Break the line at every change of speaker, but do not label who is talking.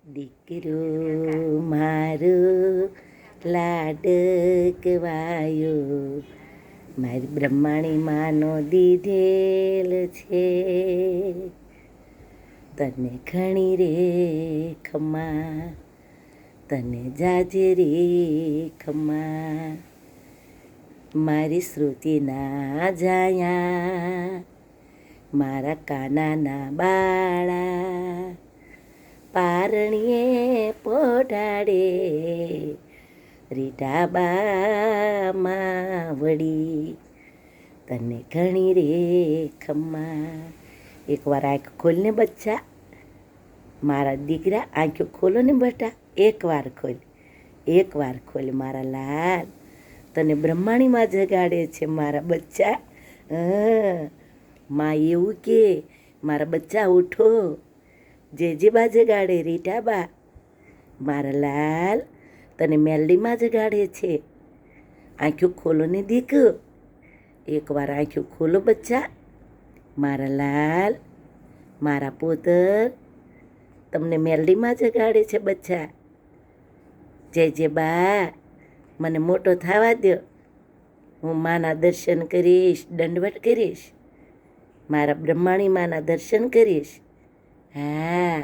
દીકરો મારો લાડકવાયો મારી બ્રહ્માણી માનો દીધેલ છે. તને ઘણી રે ખમા, તને જાજે રે ખમા, મારી શ્રુતિના જાયા, મારા કાનાના બાળા, પારણીએ પોઢાડે રીટાબામાં વળી, તને ઘણી રે ખમા. એકવાર આંખ ખોલને બચ્ચા, મારા દીકરા આંખો ખોલો ને બેટા, એકવાર ખોલ મારા લાલ, તને બ્રહ્માણીમાં જગાડે છે મારા બચ્ચા. માં એવું કે મારા બચ્ચા ઉઠો, જે બા જગાડે રીટાબા, મારા લાલ તને મેલડીમાં જગાડે છે. આંખો ખોલો ને દીકરો, એકવાર આંખો ખોલો બચ્ચા, મારા લાલ મારા પુત્ર તમને મેલડીમાં જગાડે છે બચ્ચા. જે બા મને મોટો થવા દો, હું માના દર્શન કરીશ, દંડવટ કરીશ, મારા બ્રહ્માણી માના દર્શન કરીશ. હા